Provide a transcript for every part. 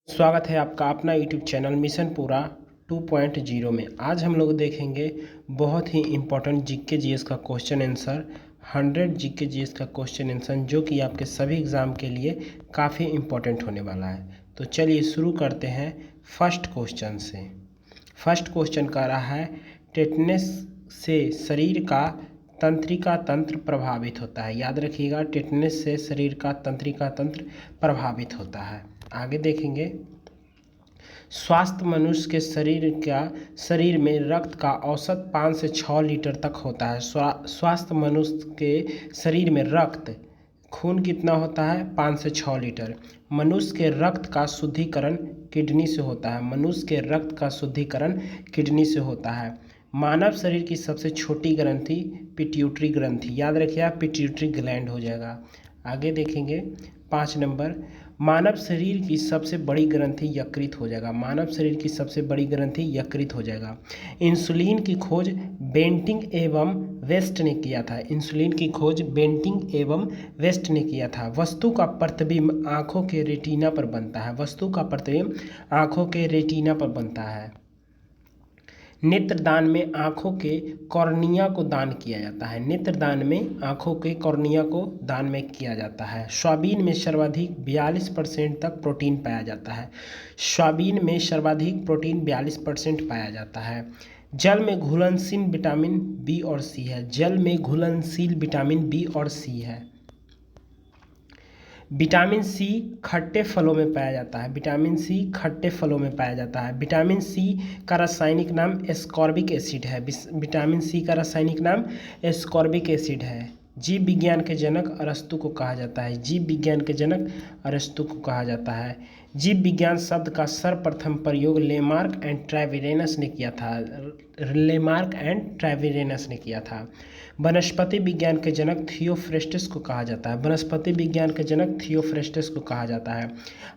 स्वागत है आपका अपना यूट्यूब चैनल मिशन पूरा 2.0 में। आज हम लोग देखेंगे बहुत ही इम्पोर्टेंट जीके जीएस का क्वेश्चन आंसर 100 जीके जीएस का क्वेश्चन आंसर जो कि आपके सभी एग्ज़ाम के लिए काफ़ी इम्पोर्टेंट होने वाला है। तो चलिए शुरू करते हैं फर्स्ट क्वेश्चन से। फर्स्ट क्वेश्चन कह रहा है टेटनस से शरीर का तंत्रिका तंत्र प्रभावित होता है। याद रखिएगा, टेटनस से शरीर का तंत्रिका तंत्र प्रभावित होता है। आगे देखेंगे, स्वास्थ्य मनुष्य के शरीर में रक्त का औसत 5 से 6 लीटर तक होता है। स्वास्थ्य मनुष्य के शरीर में रक्त खून कितना होता है? 5 से 6 लीटर। मनुष्य के रक्त का शुद्धिकरण किडनी से होता है। मनुष्य के रक्त का शुद्धिकरण किडनी से होता है। मानव शरीर की सबसे छोटी ग्रंथि पिट्यूटरी ग्रंथि। याद रखिए, पिट्यूटरी ग्लैंड हो जाएगा। आगे देखेंगे 5 नंबर, मानव शरीर की सबसे बड़ी ग्रंथि यकृत हो जाएगा। मानव शरीर की सबसे बड़ी ग्रंथि यकृत हो जाएगा। इंसुलिन की खोज बेंटिंग एवं वेस्ट ने किया था। इंसुलिन की खोज बेंटिंग एवं वेस्ट ने किया था। वस्तु का प्रतिबिंब आँखों के रेटिना पर बनता है। वस्तु का प्रतिबिंब आँखों के रेटिना पर बनता है। नेत्रदान में आँखों के कॉर्निया को दान किया जाता है। नेत्रदान में आँखों के कॉर्निया को दान में किया जाता है। सोयाबीन में सर्वाधिक 42% तक प्रोटीन पाया जाता है। सोयाबीन में सर्वाधिक प्रोटीन 42% पाया जाता है। जल में घुलनशील विटामिन बी और सी है। जल में घुलनशील विटामिन बी और सी है। विटामिन सी खट्टे फलों में पाया जाता है। विटामिन सी खट्टे फलों में पाया जाता है। विटामिन सी का रासायनिक नाम एस्कॉर्बिक एसिड है। विटामिन सी का रासायनिक नाम एस्कॉर्बिक एसिड है। जीव विज्ञान के जनक अरस्तु को कहा जाता है। जीव विज्ञान के जनक अरस्तु को कहा जाता है। जीव विज्ञान शब्द का सर्वप्रथम प्रयोग लेमार्क एंड ट्रेविरेनस ने किया था। लेमार्क एंड ट्रेविरेनस ने किया था। वनस्पति विज्ञान के जनक थियोफ्रेस्टस को कहा जाता है। वनस्पति विज्ञान के जनक थियोफ्रेस्टस को कहा जाता है।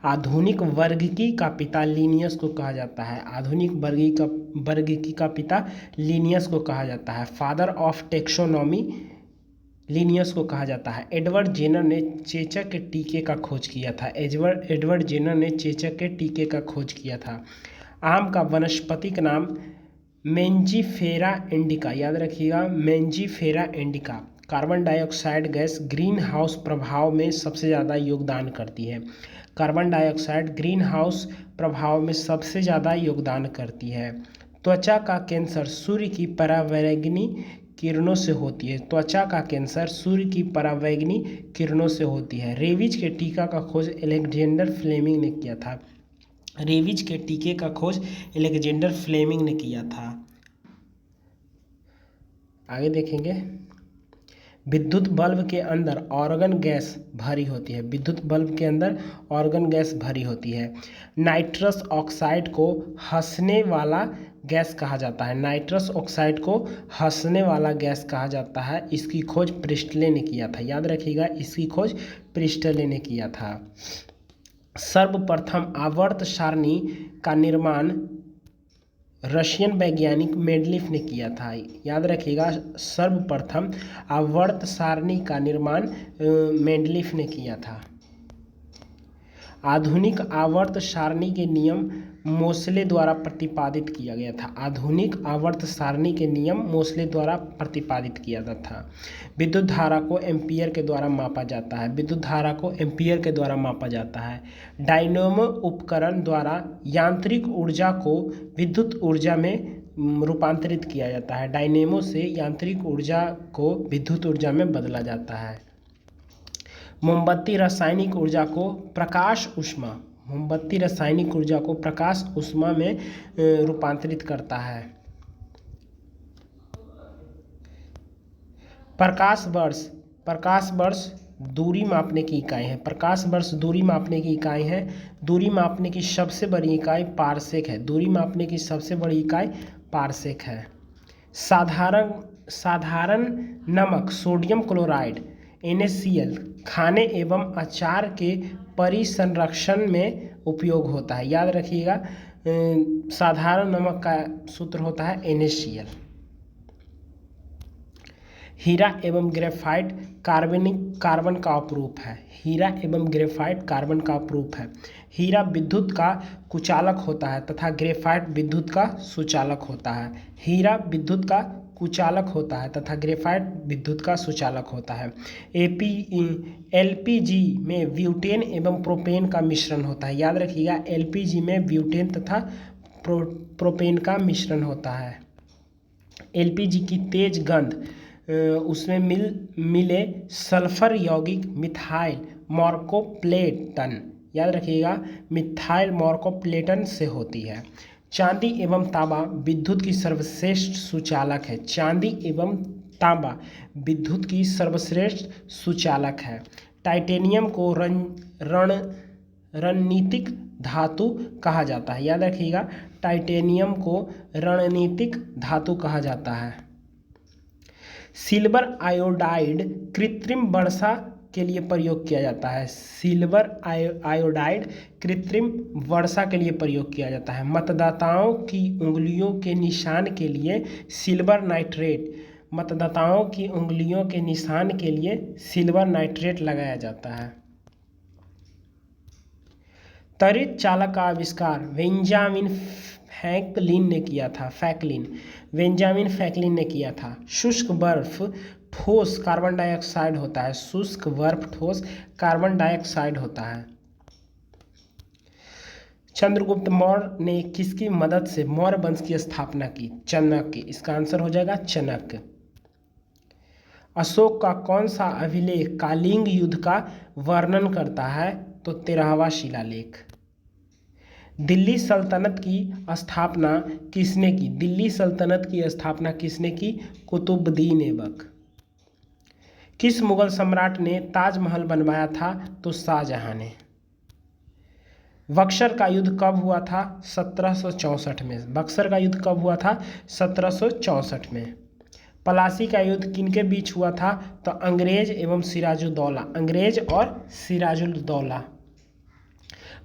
आधुनिक वर्गिकी का पिता लिनियस को कहा जाता है। आधुनिक वर्गिकी का पिता लिनियस को कहा जाता है। फादर ऑफ टेक्सोनॉमी लिनियस को कहा जाता है। एडवर्ड जेनर ने चेचक के टीके का खोज किया था। एडवर्ड जेनर ने चेचक के टीके का खोज किया था। आम का वानस्पतिक नाम मेंजीफेरा इंडिका। याद रखिएगा, mangifera indica. Carbon dioxide gas greenhouse प्रभाव में सबसे ज़्यादा योगदान करती है। कार्बन डाइऑक्साइड ग्रीन हाउस प्रभाव में सबसे ज़्यादा योगदान करती है। त्वचा का कैंसर सूर्य की परावैंगनी किरणों से होती है। त्वचा का कैंसर सूर्य की परावैंगनी किरणों से होती है। रेबीज के टीका का खोज अलेक्जेंडर फ्लेमिंग ने किया था। रेबीज के टीके का खोज अलेक्जेंडर फ्लेमिंग ने किया था। आगे देखेंगे, विद्युत बल्ब के अंदर ऑर्गन गैस भरी होती है। विद्युत बल्ब के अंदर ऑर्गन गैस भरी होती है। नाइट्रस ऑक्साइड को हंसने वाला गैस कहा जाता है। नाइट्रस ऑक्साइड को हंसने वाला गैस कहा जाता है। इसकी खोज प्रिस्टले ने किया था। याद रखिएगा, इसकी खोज प्रिस्टले ने किया था। सर्वप्रथम आवर्त सारणी का निर्माण रशियन वैज्ञानिक मेंडलीफ ने किया था। याद रखिएगा, सर्वप्रथम आवर्त सारणी का निर्माण मेंडलीफ ने किया था। आधुनिक आवर्त सारणी के नियम मोसले द्वारा प्रतिपादित किया गया था। आधुनिक आवर्त सारणी के नियम मोसले द्वारा प्रतिपादित किया गया था। विद्युत धारा को एम्पियर के द्वारा मापा जाता है। विद्युत धारा को एम्पियर के द्वारा मापा जाता है। डायनेमो उपकरण द्वारा यांत्रिक ऊर्जा को विद्युत ऊर्जा में रूपांतरित किया जाता है। डायनेमो से यांत्रिक ऊर्जा को विद्युत ऊर्जा में बदला जाता है। मोमबत्ती रासायनिक ऊर्जा को प्रकाश ऊष्मा मोमबत्ती रासायनिक ऊर्जा को प्रकाश ऊष्मा में रूपांतरित करता है। प्रकाश वर्ष दूरी मापने की इकाई है। प्रकाश वर्ष दूरी मापने की इकाई है। दूरी मापने की सबसे बड़ी इकाई पारसेक है। दूरी मापने की सबसे बड़ी इकाई पारसेक है। साधारण नमक सोडियम क्लोराइड NaCl खाने एवं अचार के परिसंरक्षण में उपयोग होता है। याद रखिएगा, साधारण नमक का सूत्र होता है NaCl। हीरा एवं ग्रेफाइट कार्बन का अपरूप है। हीरा एवं ग्रेफाइट कार्बन का अपरूप है। हीरा विद्युत का कुचालक होता है तथा ग्रेफाइट विद्युत का सुचालक होता है। हीरा विद्युत का कुचालक होता है तथा ग्रेफाइट विद्युत का सुचालक होता है। एलपीजी में ब्यूटेन एवं प्रोपेन का मिश्रण होता है। याद रखिएगा, एलपीजी में ब्यूटेन तथा प्रोपेन का मिश्रण होता है। एलपीजी की तेज गंध उसमें मिले सल्फर यौगिक मिथाइल मॉर्कोप्लेटन, याद रखिएगा, मिथाइल मॉर्कोप्लेटन से होती है। चांदी एवं तांबा विद्युत की सर्वश्रेष्ठ सुचालक है। चांदी एवं तांबा विद्युत की सर्वश्रेष्ठ सुचालक है। टाइटेनियम को रणनीतिक धातु कहा जाता है। याद रखिएगा, टाइटेनियम को रणनीतिक धातु कहा जाता है। सिल्वर आयोडाइड कृत्रिम वर्षा के लिए प्रयोग किया जाता है। सिल्वर आयोडाइड कृत्रिम वर्षा के लिए प्रयोग किया जाता है। मतदाताओं की उंगलियों के निशान के लिए सिल्वर नाइट्रेट, मतदाताओं की उंगलियों के निशान के लिए सिल्वर नाइट्रेट लगाया जाता है। त्वरित चालक का आविष्कार बेंजामिन फ्रैंकलिन ने किया था। बेंजामिन फ्रैंकलिन ने किया था। शुष्क बर्फ ठोस कार्बन डाइऑक्साइड होता है। शुष्क बर्फ ठोस कार्बन डाइऑक्साइड होता है। चंद्रगुप्त मौर्य ने किसकी मदद से मौर्य वंश की स्थापना की? चाणक्य। इसका आंसर हो जाएगा चाणक्य। अशोक का कौन सा अभिलेख कलिंग युद्ध का वर्णन करता है? तो 13वां शिलालेख। दिल्ली सल्तनत की स्थापना किसने की? दिल्ली सल्तनत की स्थापना किसने की? कुतुबुद्दीन ऐबक। किस मुगल सम्राट ने ताजमहल बनवाया था? तो शाहजहां ने। बक्सर का युद्ध कब हुआ था? 1764 में। बक्सर का युद्ध कब हुआ था? 1764 में। पलासी का युद्ध किनके बीच हुआ था? तो अंग्रेज एवं सिराजुद्दौला, अंग्रेज और सिराजुद्दौला।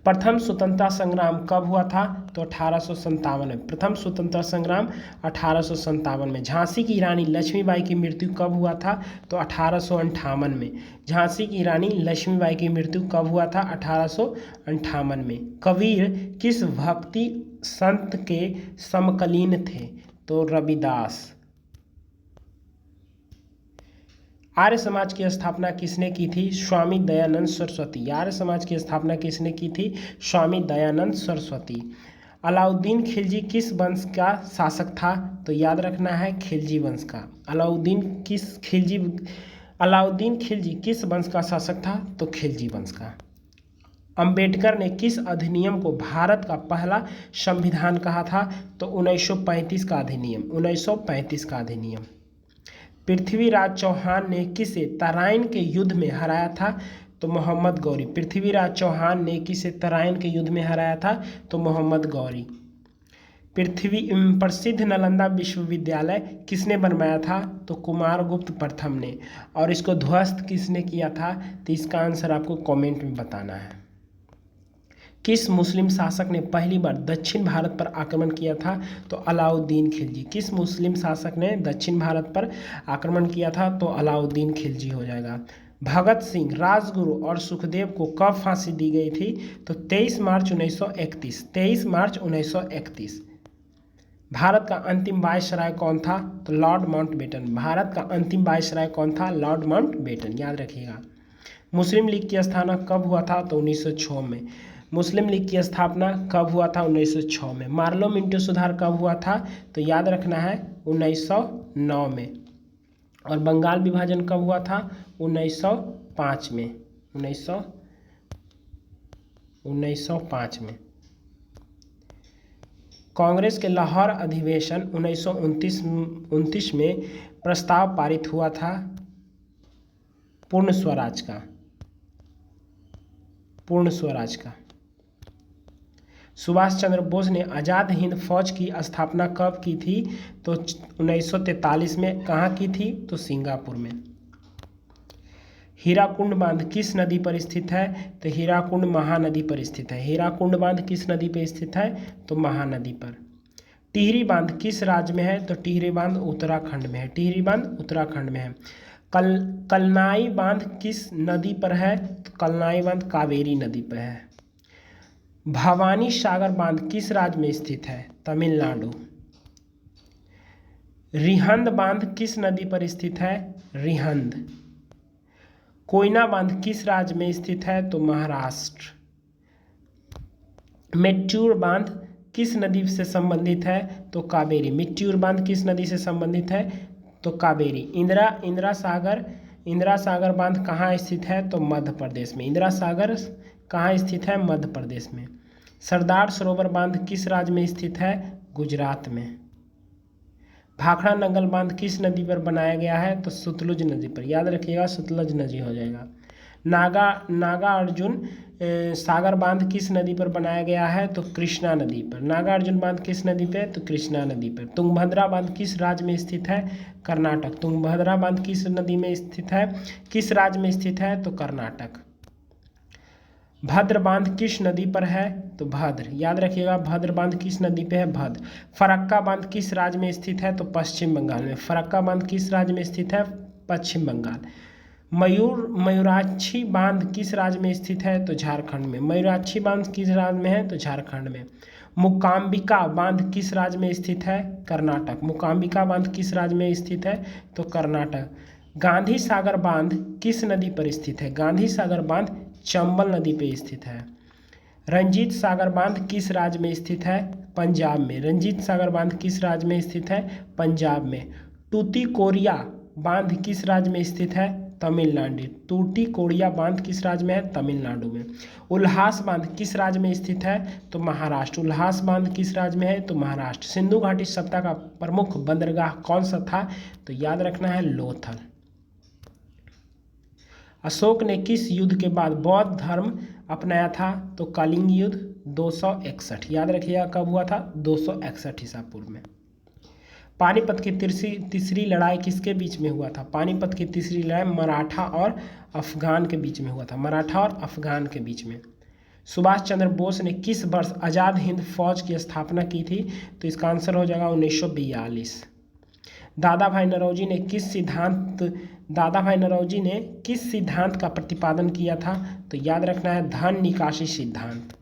प्रथम स्वतंत्रता संग्राम कब हुआ था? तो 1857 में। प्रथम स्वतंत्रता संग्राम 1857 में। झांसी की रानी लक्ष्मीबाई की मृत्यु कब हुआ था? तो 1858 में। झांसी की रानी लक्ष्मीबाई की मृत्यु कब हुआ था? 1858 में। कबीर किस भक्ति संत के समकालीन थे? तो रविदास। आर्य समाज की स्थापना किसने की थी? स्वामी दयानंद सरस्वती। आर्य समाज की स्थापना किसने की थी? स्वामी दयानंद सरस्वती। अलाउद्दीन खिलजी किस वंश का शासक था? तो याद रखना है, खिलजी वंश का। अलाउद्दीन खिलजी किस वंश का शासक था? तो खिलजी वंश का। अंबेडकर ने किस अधिनियम को भारत का पहला संविधान कहा था? तो 1935 का अधिनियम। 1935 का अधिनियम। पृथ्वीराज चौहान ने किसे तराइन के युद्ध में हराया था? तो मोहम्मद गौरी। पृथ्वीराज चौहान ने किसे तराइन के युद्ध में हराया था? तो मोहम्मद गौरी। प्रसिद्ध नालंदा विश्वविद्यालय किसने बनवाया था? तो कुमारगुप्त प्रथम ने। और इसको ध्वस्त किसने किया था? तो इसका आंसर आपको कमेंट में बताना है। किस मुस्लिम शासक ने पहली बार दक्षिण भारत पर आक्रमण किया था? तो अलाउद्दीन खिलजी। किस मुस्लिम शासक ने दक्षिण भारत पर आक्रमण किया था? तो अलाउद्दीन खिलजी हो जाएगा। भगत सिंह, राजगुरु और सुखदेव को कब फांसी दी गई थी? तो 23 मार्च 1931। 23 मार्च 1931। भारत का अंतिम वायसराय कौन था? तो लॉर्ड माउंटबेटन। भारत का अंतिम वायसराय कौन था? लॉर्ड माउंटबेटन, याद रखिएगा। मुस्लिम लीग की स्थापना कब हुआ था? तो 1906 में। मुस्लिम लीग की स्थापना कब हुआ था? 1906 में। मार्लो मिंटो सुधार कब हुआ था? तो याद रखना है 1909 में। और बंगाल विभाजन कब हुआ था? 1905 में। 1905 में। कांग्रेस के लाहौर अधिवेशन 1929 में प्रस्ताव पारित हुआ था पूर्ण स्वराज का। पूर्ण स्वराज का। सुभाष चंद्र बोस ने आज़ाद हिंद फौज की स्थापना कब की थी? तो 1943 में। कहाँ की थी? तो सिंगापुर में। हीराकुंड बांध किस नदी पर स्थित है? तो हीराकुंड महानदी पर स्थित है। हीराकुंड बांध किस नदी पर स्थित है? तो महानदी पर। टिहरी बांध किस राज्य में है? तो टिहरी बांध उत्तराखंड में है। टिहरी बांध उत्तराखंड में है। कलनाई बांध किस नदी पर है? तो कलनाई बांध कावेरी नदी पर है। भवानी सागर बांध किस राज्य में स्थित है? तमिलनाडु। रिहंद बांध किस नदी पर स्थित है? रिहंद। कोयना बांध किस राज्य में स्थित है? तो महाराष्ट्र। मेट्टूर बांध किस नदी से संबंधित है? तो कावेरी। मेट्टूर बांध किस नदी से संबंधित है? तो कावेरी। इंदिरा सागर बांध कहाँ स्थित है? तो मध्य प्रदेश में। इंदिरा सागर कहाँ स्थित है? मध्य प्रदेश में। सरदार सरोवर बांध किस राज्य में स्थित है? गुजरात में। भाखड़ा नंगल बांध किस नदी पर बनाया गया है? तो सतलुज नदी पर। याद रखिएगा, सतलुज नदी हो जाएगा। नागा अर्जुन सागर बांध किस नदी पर बनाया गया है? तो कृष्णा नदी पर। नागा अर्जुन बांध किस नदी पे? तो कृष्णा नदी पर। तुंगभद्रा बांध किस राज्य में स्थित है? कर्नाटक। तुंगभद्रा बांध किस नदी में स्थित है? किस राज्य में स्थित है? तो कर्नाटक। भद्र बांध किस नदी पर है? तो भद्र। याद रखिएगा, भद्र बांध किस नदी पे है? भद्र। फरक्का बांध किस राज्य में स्थित है? तो पश्चिम बंगाल में। फरक्का बांध किस राज्य में स्थित है? पश्चिम बंगाल। मयूराक्षी बांध किस राज्य में स्थित है? तो झारखंड में। मयूराक्षी बांध किस राज्य में है? तो झारखंड में। मुकाम्बिका बांध किस राज्य में स्थित है? कर्नाटक। मुकाम्बिका बांध किस राज्य में स्थित है? तो कर्नाटक। गांधी सागर बांध किस नदी पर स्थित है? गांधी सागर बांध चंबल नदी पर स्थित है। रंजीत सागर बांध किस राज्य में स्थित है? पंजाब में। रंजीत सागर बांध किस राज्य में स्थित है? पंजाब में। टूटीकोरिया बांध किस राज्य में स्थित है? तमिलनाडु। टूटीकोरिया बांध किस राज्य में है? तमिलनाडु में। उल्हास बांध किस राज्य में स्थित है? तो महाराष्ट्र। उल्हास बांध किस राज्य में है? तो महाराष्ट्र। सिंधु घाटी सभ्यता का प्रमुख बंदरगाह कौन सा था? तो याद रखना है, लोथल। अशोक ने किस युद्ध के बाद बौद्ध धर्म अपनाया था? तो कलिंग युद्ध 261। याद रखिएगा, कब हुआ था? 261 ईसा पूर्व में। पानीपत की तीसरी लड़ाई किसके बीच में हुआ था? पानीपत की तीसरी लड़ाई मराठा और अफगान के बीच में हुआ था। मराठा और अफगान के बीच में। सुभाष चंद्र बोस ने किस वर्ष आज़ाद हिंद फौज की स्थापना की थी? तो इसका आंसर हो जाएगा 1942। दादा भाई नौरोजी ने किस सिद्धांत का प्रतिपादन किया था? तो याद रखना है, धन निकासी सिद्धांत।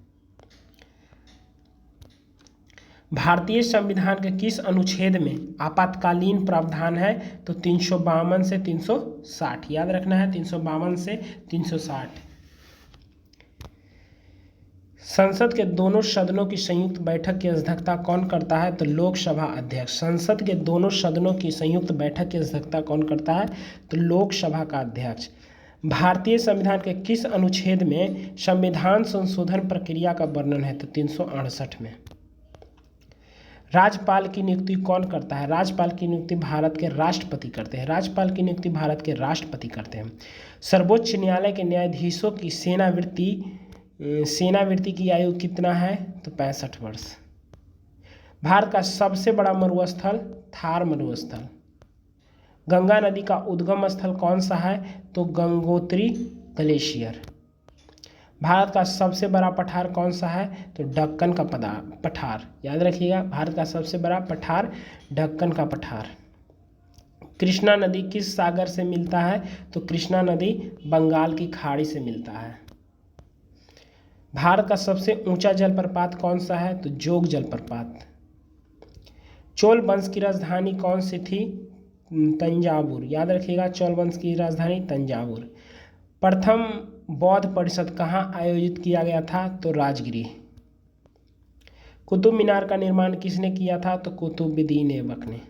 भारतीय संविधान के किस अनुच्छेद में आपातकालीन प्रावधान है? तो 352 से 360। याद रखना है, 352 से 360। संसद के दोनों सदनों की संयुक्त बैठक की अध्यक्षता कौन करता है? तो लोकसभा अध्यक्ष। संसद के दोनों सदनों की संयुक्त बैठक की अध्यक्षता कौन करता है? तो लोकसभा का अध्यक्ष। भारतीय संविधान के किस अनुच्छेद में संविधान संशोधन प्रक्रिया का वर्णन है? तो 368 में। राज्यपाल की नियुक्ति कौन करता है? राज्यपाल की नियुक्ति भारत के राष्ट्रपति करते हैं। राज्यपाल की नियुक्ति भारत के राष्ट्रपति करते हैं। सर्वोच्च न्यायालय के न्यायाधीशों की सेनावृत्ति की आयु कितना है? तो 65 वर्ष। भारत का सबसे बड़ा मरुस्थल थार मरुस्थल। गंगा नदी का उद्गम स्थल कौन सा है? तो गंगोत्री ग्लेशियर। भारत का सबसे बड़ा पठार कौन सा है? तो दक्कन का पठार। याद रखिएगा, भारत का सबसे बड़ा पठार दक्कन का पठार। कृष्णा नदी किस सागर से मिलता है? तो कृष्णा नदी बंगाल की खाड़ी से मिलता है। भारत का सबसे ऊंचा जलप्रपात कौन सा है? तो जोग जलप्रपात। चोल वंश की राजधानी कौन सी थी? तंजावुर। याद रखिएगा, चोल वंश की राजधानी तंजावुर। प्रथम बौद्ध परिषद कहाँ आयोजित किया गया था? तो राजगृह। कुतुब मीनार का निर्माण किसने किया था? तो कुतुबुद्दीन ऐबक ने।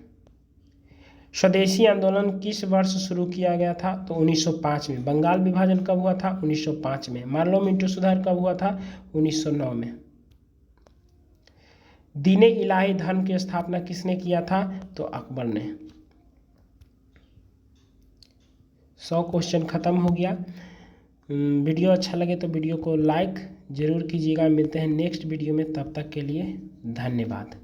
स्वदेशी आंदोलन किस वर्ष शुरू किया गया था? तो 1905 में। बंगाल विभाजन कब हुआ था? 1905 में। मार्लो मिंटो सुधार कब हुआ था? 1909 में। दीने इलाही धर्म की स्थापना किसने किया था? तो अकबर ने। 100 क्वेश्चन खत्म हो गया। वीडियो अच्छा लगे तो वीडियो को लाइक ज़रूर कीजिएगा। मिलते हैं नेक्स्ट वीडियो में, तब तक के लिए धन्यवाद।